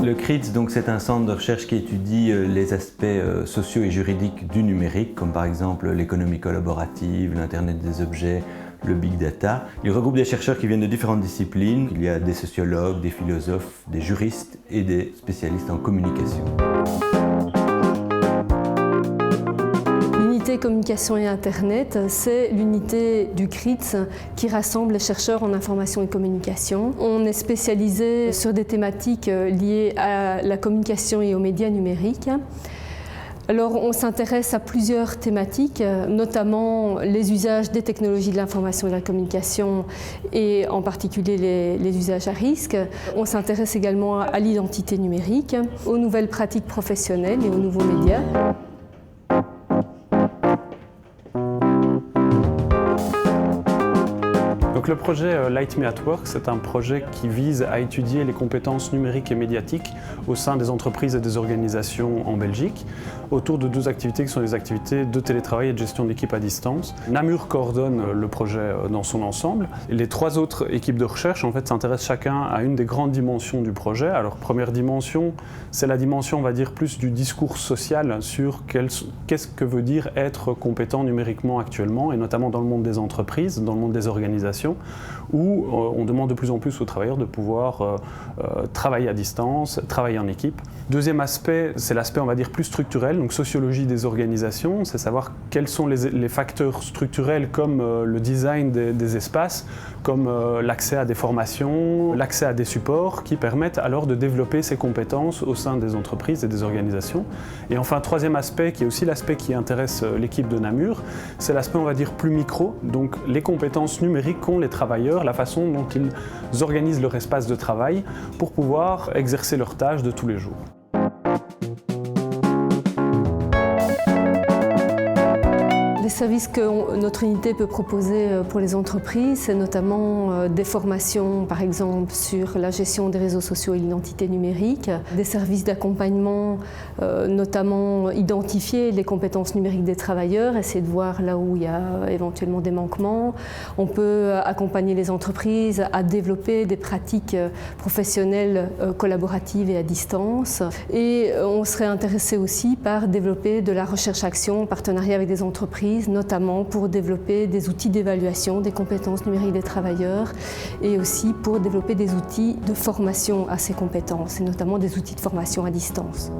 Le CRITS, donc, c'est un centre de recherche qui étudie les aspects sociaux et juridiques du numérique, comme par exemple l'économie collaborative, l'Internet des objets, le big data. Il regroupe des chercheurs qui viennent de différentes disciplines. Il y a des sociologues, des philosophes, des juristes et des spécialistes en communication. L'unité communication et Internet, c'est l'unité du CRITS qui rassemble les chercheurs en information et communication. On est spécialisé sur des thématiques liées à la communication et aux médias numériques. Alors, on s'intéresse à plusieurs thématiques, notamment les usages des technologies de l'information et de la communication et en particulier les usages à risque. On s'intéresse également à l'identité numérique, aux nouvelles pratiques professionnelles et aux nouveaux médias. Donc le projet Light Me at Work, c'est un projet qui vise à étudier les compétences numériques et médiatiques au sein des entreprises et des organisations en Belgique, autour de deux activités qui sont les activités de télétravail et de gestion d'équipe à distance. Namur coordonne le projet dans son ensemble. Les trois autres équipes de recherche en fait, s'intéressent chacun à une des grandes dimensions du projet. Alors première dimension, c'est la dimension on va dire plus du discours social sur qu'est-ce que veut dire être compétent numériquement actuellement, et notamment dans le monde des entreprises, dans le monde des organisations, où on demande de plus en plus aux travailleurs de pouvoir travailler à distance, travailler en équipe. Deuxième aspect, c'est l'aspect on va dire plus structurel, donc sociologie des organisations, c'est savoir quels sont les facteurs structurels comme le design des espaces, comme l'accès à des formations, l'accès à des supports qui permettent alors de développer ces compétences au sein des entreprises et des organisations. Et enfin, troisième aspect, qui est aussi l'aspect qui intéresse l'équipe de Namur, c'est l'aspect on va dire plus micro, donc les compétences numériques qu'ont les travailleurs, la façon dont ils organisent leur espace de travail pour pouvoir exercer leurs tâches de tous les jours. Les services que notre unité peut proposer pour les entreprises, c'est notamment des formations, par exemple, sur la gestion des réseaux sociaux et l'identité numérique, des services d'accompagnement, notamment identifier les compétences numériques des travailleurs, essayer de voir là où il y a éventuellement des manquements. On peut accompagner les entreprises à développer des pratiques professionnelles collaboratives et à distance. Et on serait intéressé aussi par développer de la recherche-action en partenariat avec des entreprises, notamment pour développer des outils d'évaluation des compétences numériques des travailleurs et aussi pour développer des outils de formation à ces compétences et notamment des outils de formation à distance.